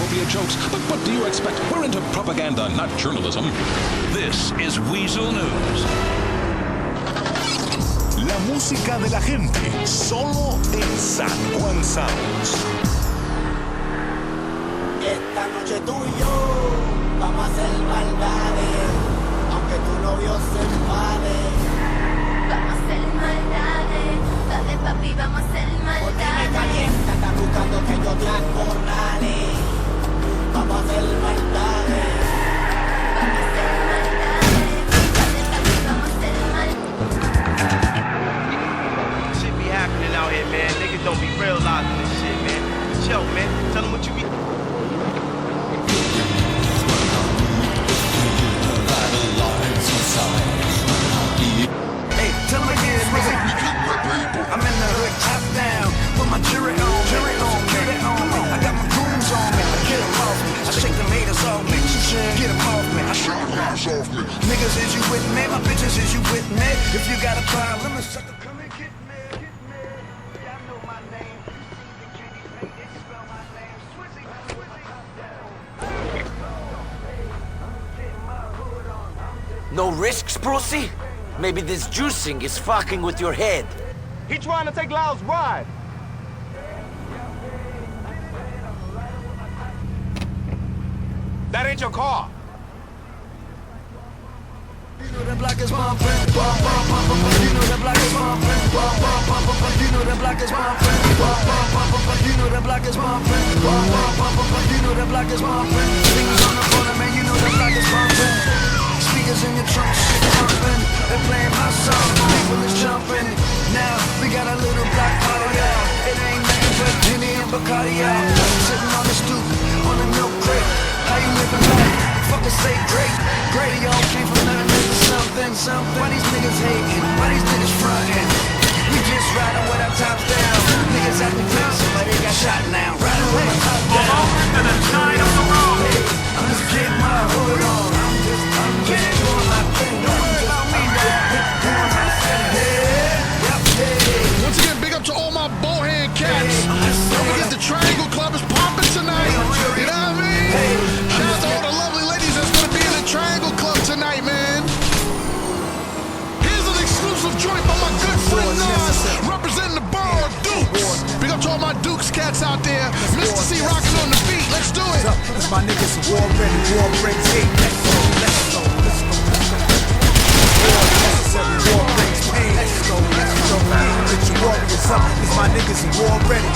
inappropriate jokes. But what do you expect? We're into propaganda, not journalism. This is Weasel News. La música de la gente, solo en San Juan Sounds. Esta noche tú y yo vamos a hacer maldades, aunque tu novio se enfade. Vamos a hacer maldades, dale papi, vamos a hacer Porque me maldades. calienta, está buscando que yo te acorrale. Vamos a hacer maldades. Vamos a hacer maldades, dale papi, vamos a hacer maldades. Shit be happening out here, man. Niggas don't be realizing this shit, man. Chill, man. Tell them what you be. Hey, tell them again, nigga. I'm in the hood, top down, with my jury on me. I got my goons on me. I get them off me. I shake them haters off me. Get them off me. I shake them off me. Niggas, is you with me? My bitches, is you with me? If you got a problem, then sucker, come and get me. Y'all know my name. They spell my name. Swizzy. No risks, Brucey? Maybe this juicing is fucking with your head. He trying to take Lyle's ride. That ain't your car. You know that block is my friend. You know that block is my friend. You know that block is my friend. You know that block is my friend. You know that block is my friend. Things on the corner, man. You know that block is my friend. Speakers in your trunk, shit pumping. They're playing my song. People is jumping. Now we got a little block party, y'all. It ain't nothing but Henny and Bacardi, y'all. Sitting on the stoop, on a milk crate. How you living life? Fuckers say great. Great, y'all came from nothing to something. Why these niggas hating? Why these niggas frontin'? We just riding with our tops down. Niggas acting crazy, somebody got shot now. Riding with my top down. Hey, I'm just getting my hood on. I'm just doing my thing. Don't worry about me, dog. Doing my thing. Once again, big up to all my bowhand cats. Don't forget the Triangle Club is popping tonight. You know what I mean? Shout out to all the lovely ladies that's gonna be in the Triangle Club tonight, man. Here's an exclusive joint by my good friend Nas, representing the borough of Dukes. Big up to all my Dukes cats out there. Mr. C rocking on the beat. Let's do it. Cause my niggas are war ready, war brings hate. Let's go. War necessary, war brings pain. Let's go. Get your warriors up, cause my niggas are war ready.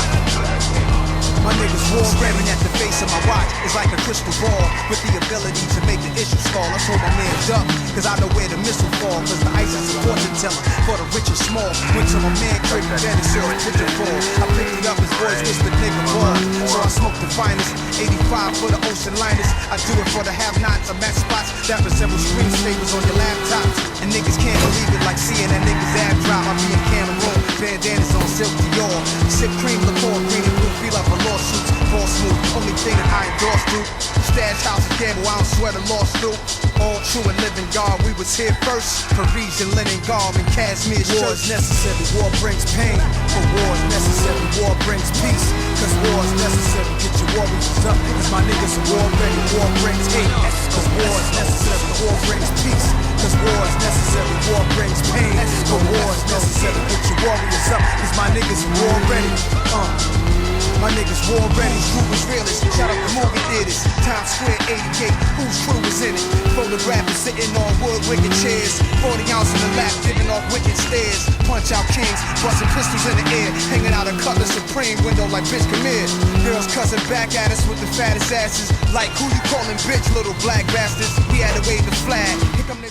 My niggas war ready. At the face of my watch is like a crystal ball with the ability to make the issue stall. Let's hold my man's up, cause I know where the missile fall. Cause the ice is a fortune teller for the rich and small. Went to my man crib and then it saw a picture fall. I picked it up, his boys wish the nigga ball. So I smoked the finest, 85 for the ocean liners. I do it for the have-nots. I'm at spots that resemble screensavers on your laptops. And niggas can't believe it like seeing that nigga's ab drop. I be in Cameroon, bandanas on Silk Dior. Sip cream, liqueur, green and blue, feel like a lawsuits. Ball smooth, only thing that I endorse, dude. Stash house and gamble, I don't swear the lawsuit. All true and living God, we was here first. Parisian linen garb and cashmere shirts. War is necessary, war brings pain. For war is necessary, war brings peace. Cause war is necessary, get your warriors up. Cause my niggas are war ready, war brings hate. Cause war is necessary, war brings peace. Cause war is necessary, war brings pain. But war is necessary, get your warriors up. Cause my niggas are war ready. My niggas war ready, who was realest? Shout out to movie theaters, Times Square, 80K, whose crew was in it? Photographers sitting on wood wicked chairs, 40 ounce in the lap, giving off wicked stares. Punch out kings, busting pistols in the air, hanging out a Cutlass Supreme window like bitch come here. Girls cussing back at us with the fattest asses, like who you calling bitch, little black bastards? We had to wave the flag. Here come the